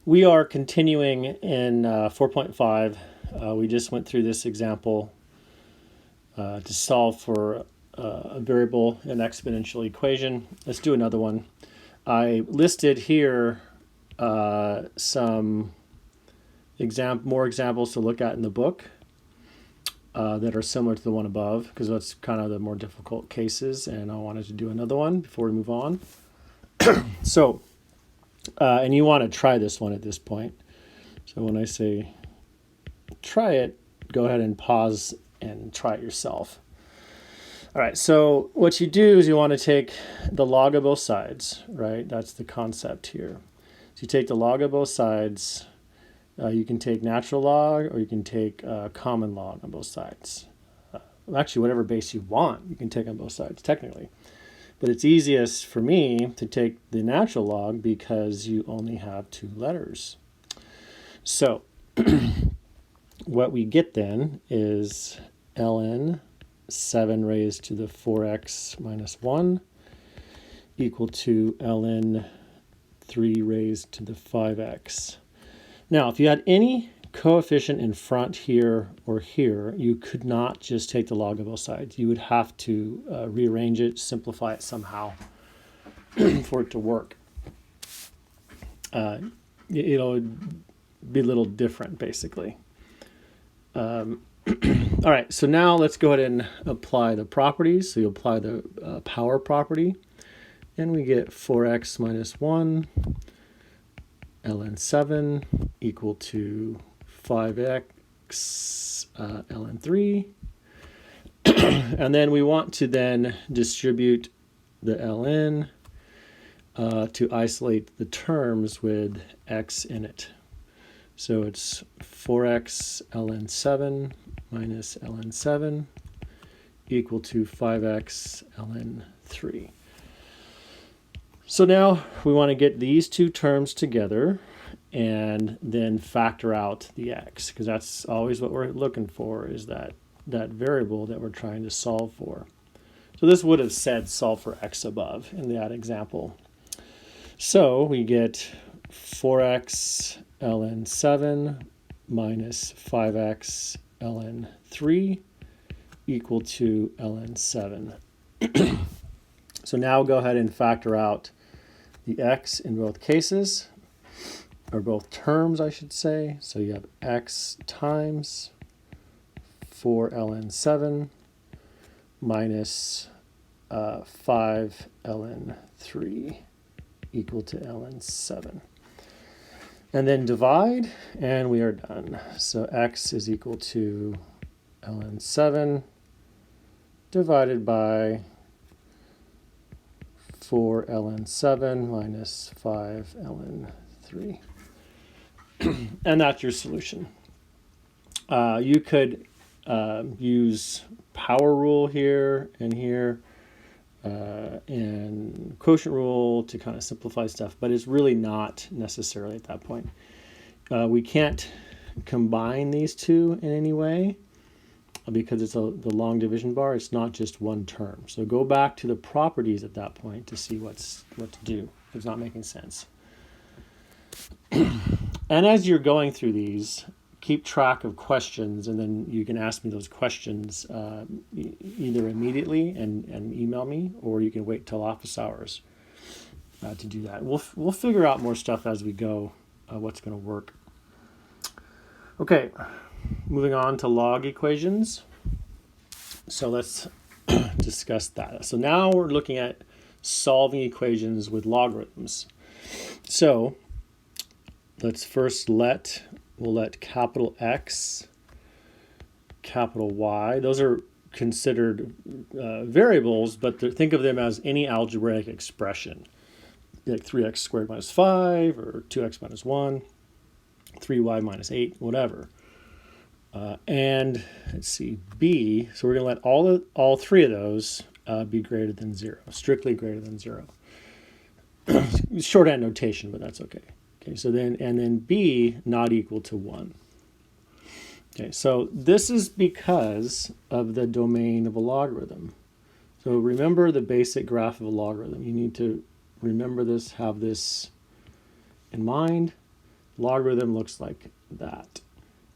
We are continuing in 4.5. We just went through this example to solve for a variable in exponential equation. Let's do another one. I listed here some more examples to look at in the book that are similar to the one above, because that's kind of the more difficult cases, and I wanted to do another one before we move on. So, and you want to try this one at this point. So when I say try it, go ahead and pause and try it yourself. All right, so what you do is you want to take the log of both sides, right? That's the concept here. So you take the log of both sides. You can take natural log, or you can take common log on both sides. Actually, whatever base you want, you can take on both sides, technically. But it's easiest for me to take the natural log because you only have two letters. So what we get then is ln 7 raised to the 4x minus 1 equal to ln 3 raised to the 5x. Now, if you had any coefficient in front here or here, you could not just take the log of both sides. You would have to rearrange it, simplify it somehow for it to work. It'll be a little different, basically. All right, so now let's go ahead and apply the properties. So you apply the power property, and we get 4x minus 1 ln 7 equal to 5x ln 3. And then we want to then distribute the ln to isolate the terms with x in it. So it's 4x ln 7 minus ln 7 equal to 5x ln 3. So now we want to get these two terms together and then factor out the x, because that's always what we're looking for, is that variable that we're trying to solve for. So this would have said solve for x above in that example. So we get 4x ln 7 minus 5x ln 3 equal to ln 7. So now go ahead and factor out the x in both cases, or both terms, I should say. So you have x times 4 ln 7 minus 5 ln 3 equal to ln 7. And then divide, and we are done. So x is equal to ln 7 divided by 4 ln 7 minus 5 ln 3. And that's your solution. You could use power rule here and here and quotient rule to kind of simplify stuff, but it's really not necessarily at that point. We can't combine these two in any way because it's the long division bar. It's not just one term. So go back to the properties at that point to see what to do if it's not making sense. And as you're going through these, keep track of questions, and then you can ask me those questions either immediately and email me, or you can wait till office hours to do that. We'll figure out more stuff as we go, what's going to work. Okay, moving on to log equations. So let's discuss that. So now we're looking at solving equations with logarithms. So let's first we'll let capital X, capital Y, those are considered variables, but think of them as any algebraic expression, like 3x squared minus 5, or 2x minus 1, 3y minus 8, whatever. And let's see, B, so we're going to let all three of those be greater than 0, strictly greater than 0. Shorthand notation, but that's okay. Okay, so then B not equal to 1. Okay, so this is because of the domain of a logarithm. So remember the basic graph of a logarithm. You need to remember this, have this in mind. Logarithm looks like that.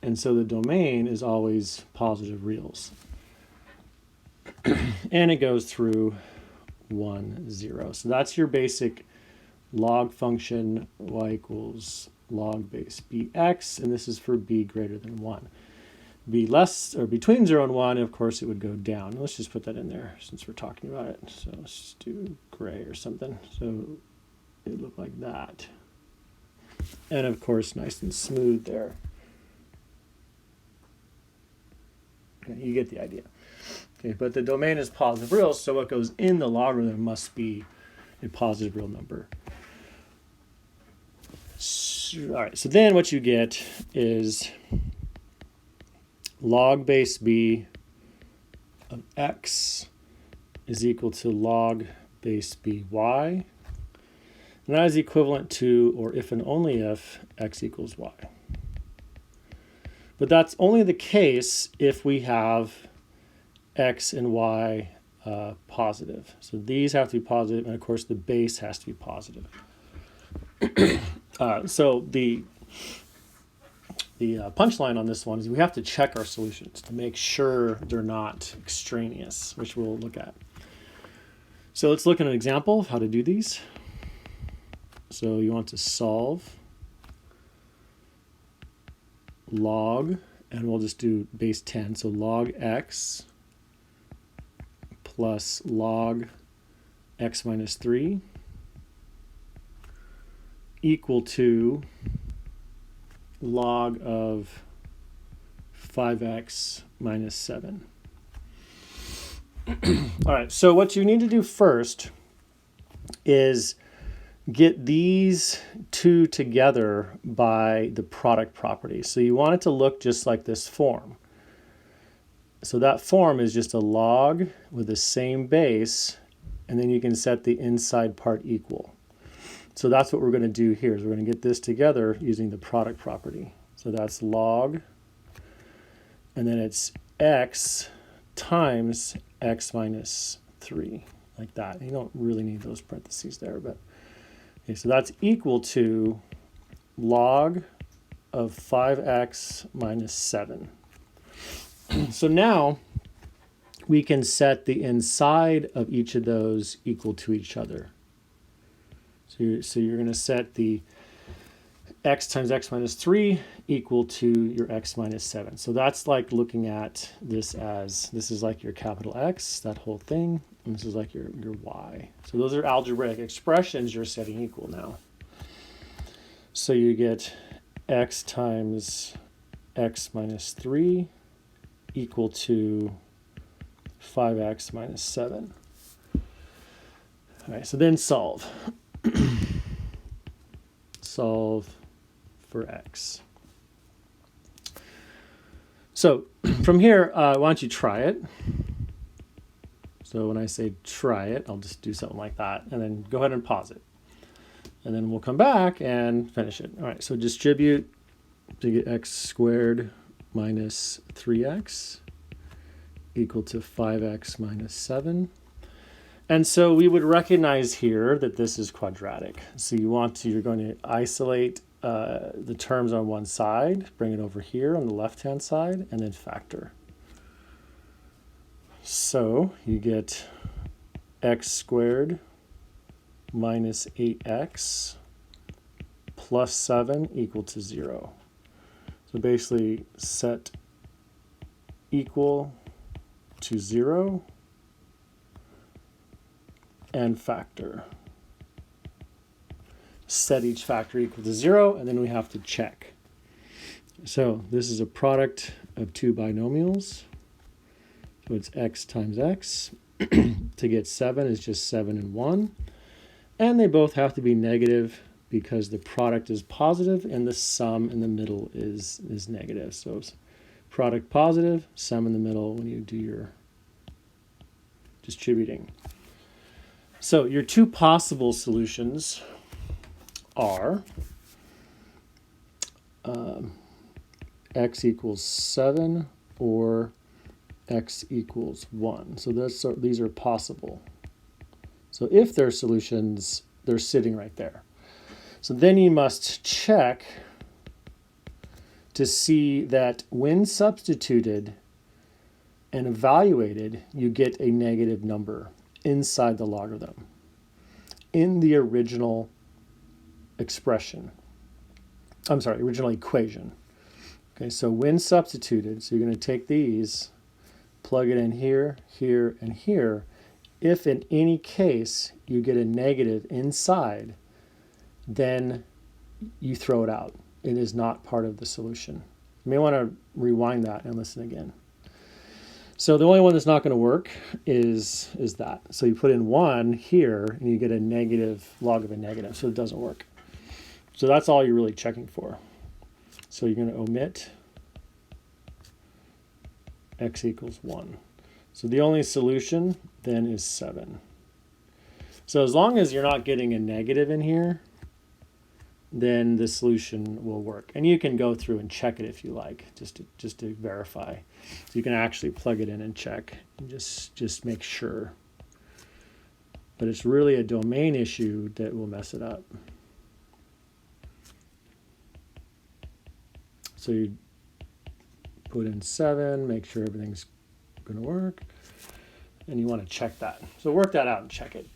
And so the domain is always positive reals. And it goes through 1, 0. So that's your basic log function, y equals log base bx, and this is for b greater than 1. B less or between 0 and 1, and of course it would go down. Let's just put that in there since we're talking about it. So let's just do gray or something. So it would look like that. And of course, nice and smooth there. Okay, you get the idea. Okay, but the domain is positive reals, so what goes in the logarithm must be a positive real number. All right, so then what you get is log base b of x is equal to log base by. And that is equivalent to, or if and only if, x equals y. But that's only the case if we have x and y positive. So these have to be positive, and of course the base has to be positive. So the punchline on this one is we have to check our solutions to make sure they're not extraneous, which we'll look at. So let's look at an example of how to do these. So you want to solve log, and we'll just do base 10. So log x plus log x minus 3 equal to log of 5x minus 7. All right, so what you need to do first is get these two together by the product property. So you want it to look just like this form. So that form is just a log with the same base, and then you can set the inside part equal. So that's what we're going to do here, is we're going to get this together using the product property. So that's log, and then it's x times x minus 3, like that. You don't really need those parentheses there, but okay, so that's equal to log of 5x minus 7. So now we can set the inside of each of those equal to each other. So you're going to set the x times x minus 3 equal to your x minus 7. So that's like looking at this as, this is like your capital X, that whole thing, and this is like your y. So those are algebraic expressions you're setting equal now. So you get x times x minus 3 equal to 5x minus 7. All right, so then solve. Solve for x. So from here, why don't you try it? So when I say try it, I'll just do something like that, and then go ahead and pause it. And then we'll come back and finish it. All right, so distribute to get x squared minus 3x equal to 5x minus 7. And so we would recognize here that this is quadratic. So you're going to isolate the terms on one side, bring it over here on the left-hand side, and then factor. So you get x squared minus 8x plus 7 equal to 0. So basically set equal to 0 and factor. Set each factor equal to 0, and then we have to check. So this is a product of two binomials. So it's x times x. To get 7 is just 7 and 1. And they both have to be negative because the product is positive and the sum in the middle is negative. So it's product positive, sum in the middle when you do your distributing. So your two possible solutions are x equals 7 or x equals 1. So these are possible. So if they're solutions, they're sitting right there. So then you must check to see that when substituted and evaluated, you get a negative number inside the logarithm in the original expression. I'm sorry, original equation. Okay, so when substituted, so you're going to take these, plug it in here, here, and here. If in any case you get a negative inside, then you throw it out. It is not part of the solution. You may want to rewind that and listen again. So the only one that's not going to work is that. So you put in 1 here and you get a negative log of a negative, so it doesn't work. So that's all you're really checking for. So you're going to omit x equals 1. So the only solution then is 7. So as long as you're not getting a negative in here, then the solution will work. And you can go through and check it if you like, just to verify. So you can actually plug it in and check and just make sure. But it's really a domain issue that will mess it up. So you put in 7, make sure everything's going to work, and you want to check that. So work that out and check it.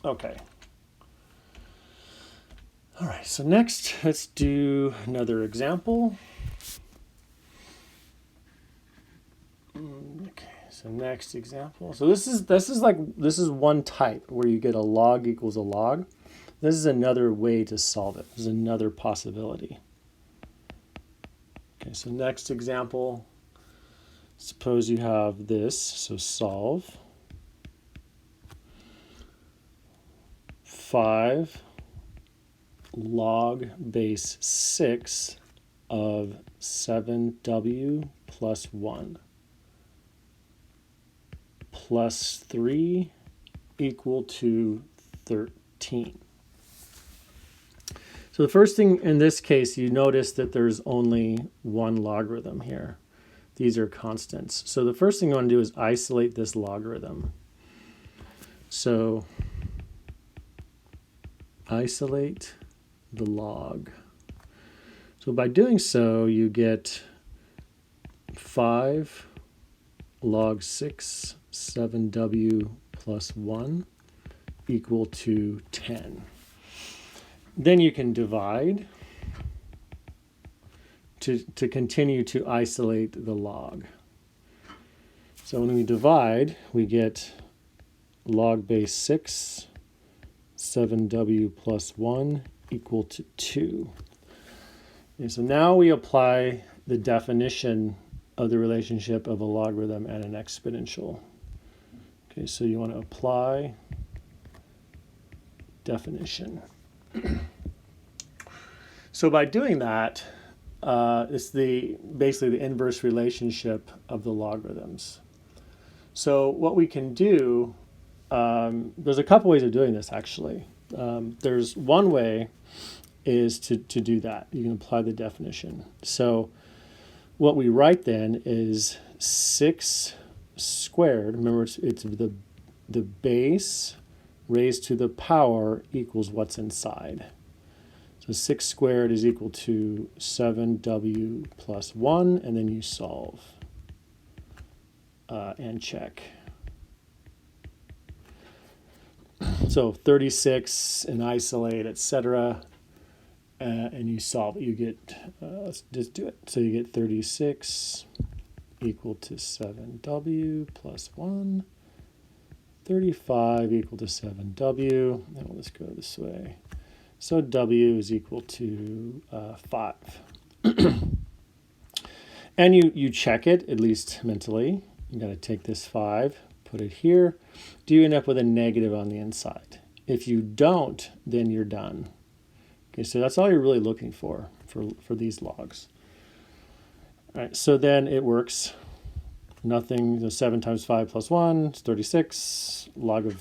Okay. All right, so next let's do another example. Okay, so next example. So this is one type where you get a log equals a log. This is another way to solve it. This is another possibility. Okay, so next example, suppose you have this, so solve 5 log base 6 of 7w plus 1 plus 3 equal to 13. So the first thing in this case, you notice that there's only one logarithm here. These are constants. So the first thing you want to do is isolate this logarithm. So isolate the log. So by doing so, you get 5 log 6 7w plus 1 equal to 10. Then you can divide to continue to isolate the log. So when we divide, we get log base 6 7w plus 1 equal to 2. Okay, so now we apply the definition of the relationship of a logarithm and an exponential. Okay, so you want to apply definition. So by doing that, it's basically the inverse relationship of the logarithms. So what we can do, there's a couple ways of doing this actually. There's one way is to do that. You can apply the definition. So what we write then is 6 squared. Remember, it's the base raised to the power equals what's inside. So 6 squared is equal to 7w plus 1, and then you solve and check. So 36 and isolate, etc. And you solve it. You get, let's just do it. So you get 36 equal to 7w plus 1. 35 equal to 7w, and we'll just go this way. So w is equal to 5. And you check it, at least mentally. You got to take this 5, put it here. Do you end up with a negative on the inside? If you don't, then you're done. Okay, so that's all you're really looking for these logs. All right, so then it works. Nothing, so 7 times 5 plus 1 is 36. Log of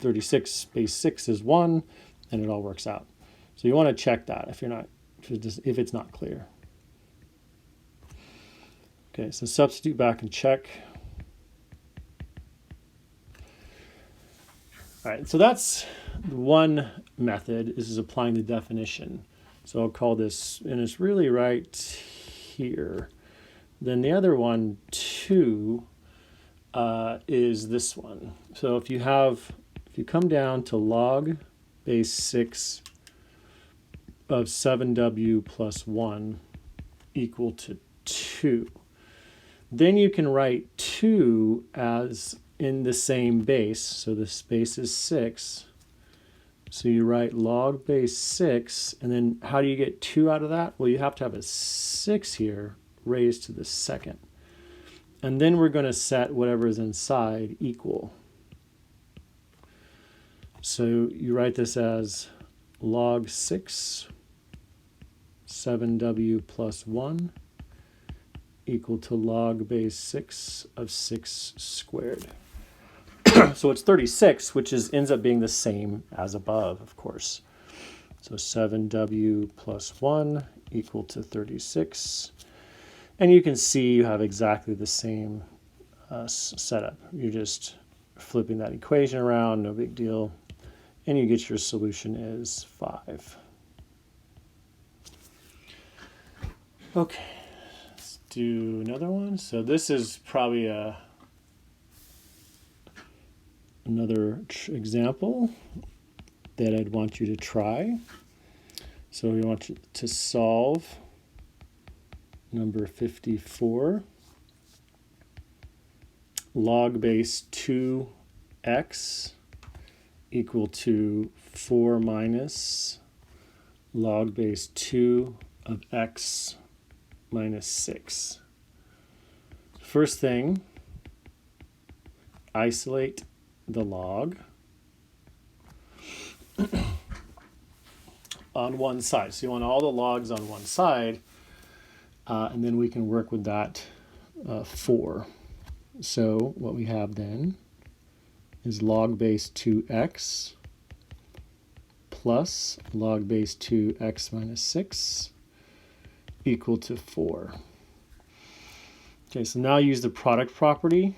36 base 6 is 1, and it all works out. So you want to check that if it's not clear. Okay, so substitute back and check. All right, so that's one method, is applying the definition. So I'll call this, and it's really right here. Then the other one, 2, is this one. So if you come down to log base 6 of 7w plus 1 equal to 2, then you can write 2 as in the same base. So this base is 6. So you write log base 6, and then how do you get 2 out of that? Well, you have to have a 6 here raised to the second. And then we're going to set whatever is inside equal. So you write this as log 6, 7w plus 1 equal to log base 6 of 6 squared. So it's 36, which ends up being the same as above, of course. So 7w plus 1 equal to 36. And you can see you have exactly the same setup. You're just flipping that equation around, no big deal. And you get your solution is 5. Okay, let's do another one. So this is probably another example that I'd want you to try. So we want you to solve number 54. Log base 2x equal to 4 minus log base 2 of x minus 6. First thing, isolate the log on one side. So you want all the logs on one side, and then we can work with that 4. So what we have then is log base 2x plus log base 2x minus 6 equal to 4. Okay, so now use the product property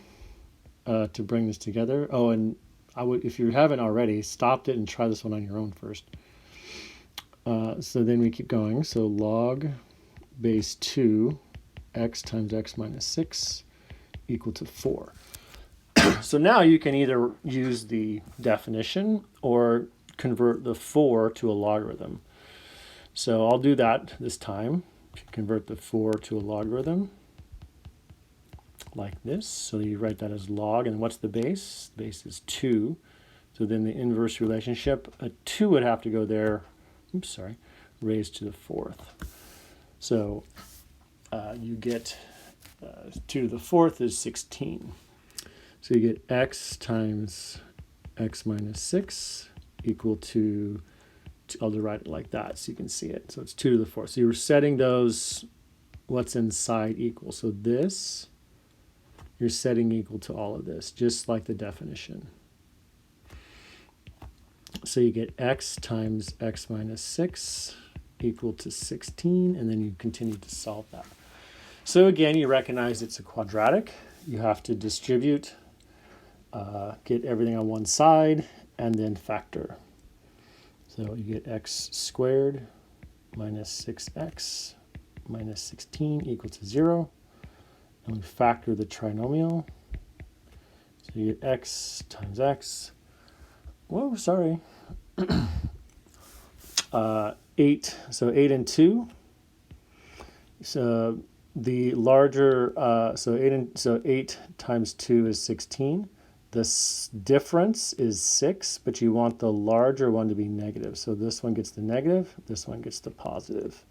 to bring this together. Oh, and if you haven't already, stop it and try this one on your own first. So then we keep going. So log base 2 x times x minus 6 equal to 4. So now you can either use the definition or convert the 4 to a logarithm. So I'll do that this time. Convert the 4 to a logarithm like this. So you write that as log, and what's the base? The base is 2. So then the inverse relationship, a 2 would have to go there, raised to the 4th. So you get 2 to the 4th is 16. So you get x times x minus 6 equal to, I'll write it like that so you can see it. So it's 2 to the 4th. So you're setting those, what's inside equal. So this, you're setting equal to all of this, just like the definition. So you get x times x minus 6 equal to 16, and then you continue to solve that. So again, you recognize it's a quadratic. You have to distribute, get everything on one side, and then factor. So you get x squared minus 6x minus 16 equal to 0. And we factor the trinomial. So you get x times x. Whoa, sorry. 8. So 8 and 2. So the larger, so 8 times 2 is 16. The difference is 6, but you want the larger one to be negative. So this one gets the negative, this one gets the positive.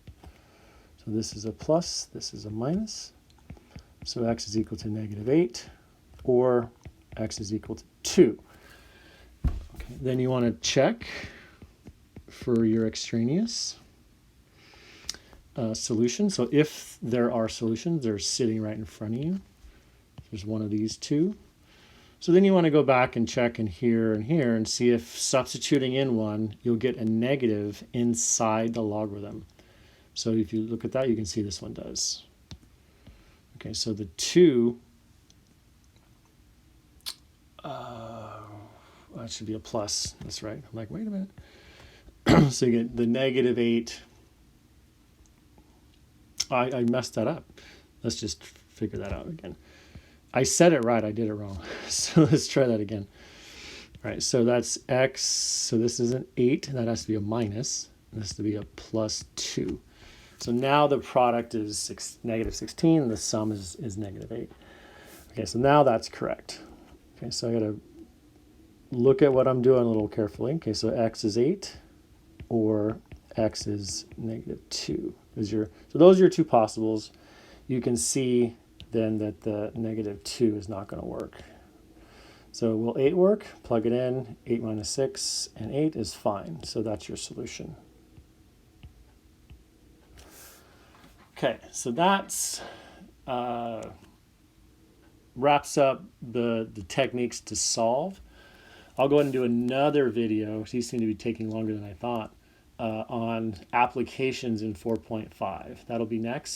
So this is a plus, this is a minus. So x is equal to negative 8, or x is equal to 2. Okay, then you want to check for your extraneous solution. So if there are solutions, they're sitting right in front of you. There's one of these two. So then you want to go back and check in here and see if substituting in one, you'll get a negative inside the logarithm. So if you look at that, you can see this one does. Okay, so the 2, that should be a plus. That's right. I'm like, wait a minute. So you get the negative 8 I messed that up. Let's just figure that out again. I said it right, I did it wrong. So let's try that again. All right, so that's x, so this is an 8, that has to be a minus. This has to be a plus 2. So now the product is negative 16, and the sum is negative 8. Okay, so now that's correct. Okay, so I got to look at what I'm doing a little carefully. Okay, so x is 8, or x is negative 2. So those are your two possibles. You can see then that the negative 2 is not going to work. So will 8 work? Plug it in. 8 minus 6 and 8 is fine. So that's your solution. Okay, so that's wraps up the techniques to solve. I'll go ahead and do another video. These seem to be taking longer than I thought on applications in 4.5. That'll be next.